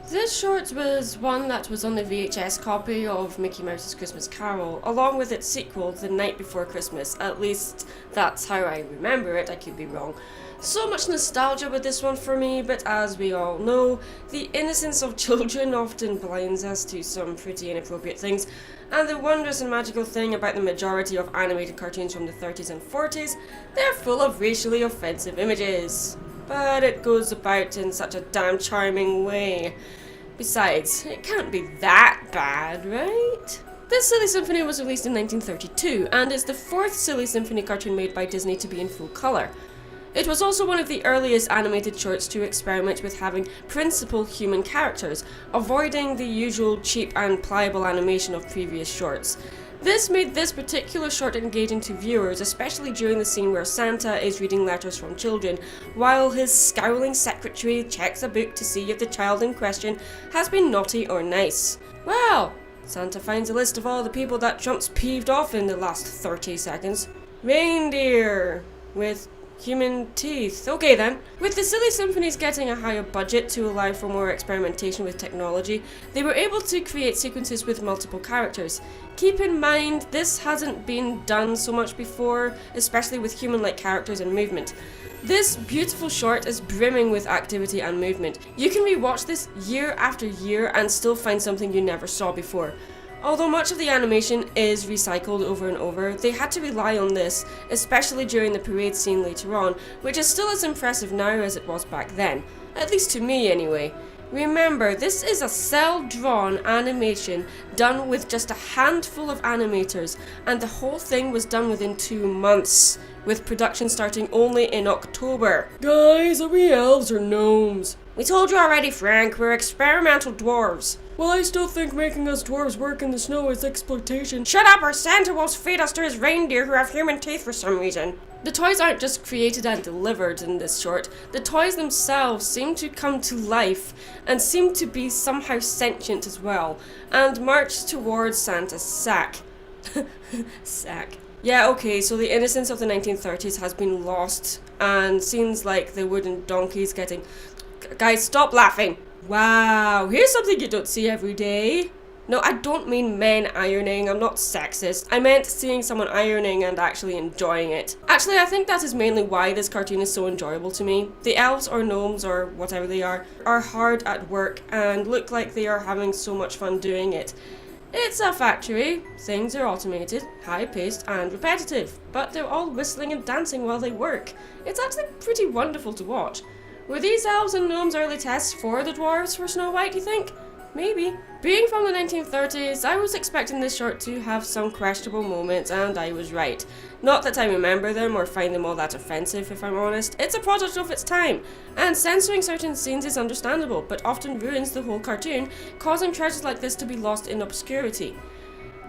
This short was one that was on the VHS copy of Mickey Mouse's Christmas Carol, along with its sequel, The Night Before Christmas. At least that's how I remember it, I could be wrong. So much nostalgia with this one for me, but as we all know, the innocence of children often blinds us to some pretty inappropriate things, and the wondrous and magical thing about the majority of animated cartoons from the 30s and 40s, they're full of racially offensive images. But it goes about in such a damn charming way. Besides, it can't be that bad, right? This Silly Symphony was released in 1932, and is the fourth Silly Symphony cartoon made by Disney to be in full colour. It was also one of the earliest animated shorts to experiment with having principal human characters, avoiding the usual cheap and pliable animation of previous shorts. This made this particular short engaging to viewers, especially during the scene where Santa is reading letters from children, while his scowling secretary checks a book to see if the child in question has been naughty or nice. Well, Santa finds a list of all the people that Trump's peeved off in the last 30 seconds. Reindeer with human teeth. Okay then. With the Silly Symphonies getting a higher budget to allow for more experimentation with technology, they were able to create sequences with multiple characters. Keep in mind, this hasn't been done so much before, especially with human-like characters and movement. This beautiful short is brimming with activity and movement. You can rewatch this year after year and still find something you never saw before. Although much of the animation is recycled over and over, they had to rely on this, especially during the parade scene later on, which is still as impressive now as it was back then. At least to me anyway. Remember, this is a cel-drawn animation done with just a handful of animators, and the whole thing was done within 2 months, with production starting only in October. Guys, are we elves or gnomes? We told you already, Frank, we're experimental dwarves. Well, I still think making us dwarves work in the snow is exploitation. Shut up, or Santa will feed us to his reindeer who have human teeth for some reason. The toys aren't just created and delivered in this short. The toys themselves seem to come to life and seem to be somehow sentient as well, and march towards Santa's sack. Sack. Yeah, okay, so the innocence of the 1930s has been lost, and scenes like the wooden donkeys getting... Guys, stop laughing! Wow, here's something you don't see every day. No, I don't mean men ironing, I'm not sexist. I meant seeing someone ironing and actually enjoying it. Actually, I think that is mainly why this cartoon is so enjoyable to me. The elves or gnomes or whatever they are hard at work and look like they are having so much fun doing it. It's a factory, things are automated, high-paced and repetitive, but they're all whistling and dancing while they work. It's actually pretty wonderful to watch. Were these elves and gnomes early tests for the dwarves for Snow White, do you think? Maybe. Being from the 1930s, I was expecting this short to have some questionable moments, and I was right. Not that I remember them or find them all that offensive, if I'm honest. It's a product of its time, and censoring certain scenes is understandable, but often ruins the whole cartoon, causing treasures like this to be lost in obscurity.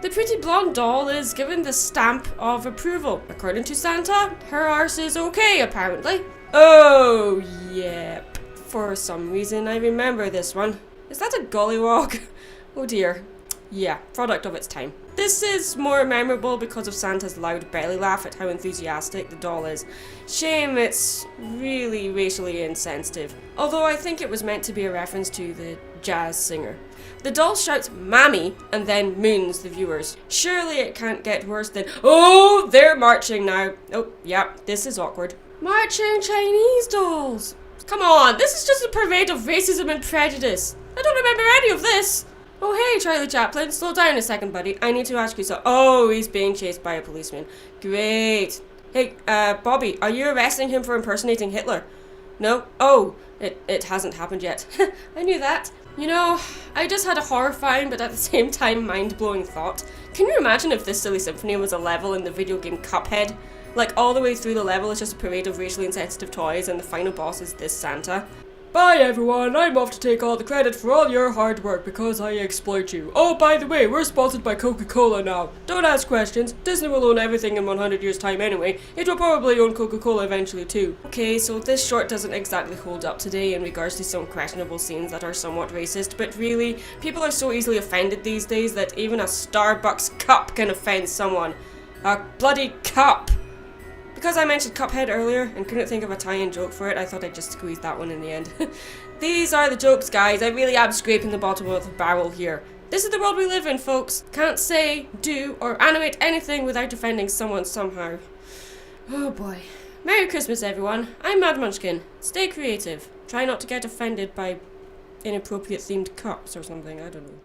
The pretty blonde doll is given the stamp of approval. According to Santa, her arse is okay, apparently. Oh, yep. For some reason, I remember this one. Is that a gollywog? Oh dear. Yeah, product of its time. This is more memorable because of Santa's loud belly laugh at how enthusiastic the doll is. Shame it's really racially insensitive. Although I think it was meant to be a reference to the jazz singer. The doll shouts "Mammy" and then moons the viewers. Surely it can't get worse than, "Oh, they're marching now." Oh, yeah, this is awkward. Marching Chinese dolls. Come on, this is just a parade of racism and prejudice. I don't remember any of this. Oh hey, Charlie Chaplin, slow down a second, buddy. I need to ask you so. Oh, he's being chased by a policeman. Great. Hey, Bobby, are you arresting him for impersonating Hitler? No? Oh, it hasn't happened yet. I knew that. You know, I just had a horrifying but at the same time mind-blowing thought. Can you imagine if this Silly Symphony was a level in the video game Cuphead? Like, all the way through the level is just a parade of racially insensitive toys and the final boss is this Santa. Bye everyone, I'm off to take all the credit for all your hard work because I exploit you. Oh, by the way, we're sponsored by Coca-Cola now. Don't ask questions, Disney will own everything in 100 years time anyway. It will probably own Coca-Cola eventually too. Okay, so this short doesn't exactly hold up today in regards to some questionable scenes that are somewhat racist, but really, people are so easily offended these days that even a Starbucks cup can offend someone. A bloody cup! Because I mentioned Cuphead earlier and couldn't think of a tie-in joke for it, I thought I'd just squeeze that one in the end. These are the jokes, guys. I really am scraping the bottom of the barrel here. This is the world we live in, folks. Can't say, do, or animate anything without offending someone somehow. Oh boy. Merry Christmas, everyone. I'm Mad Munchkin. Stay creative. Try not to get offended by inappropriate themed cups or something, I don't know.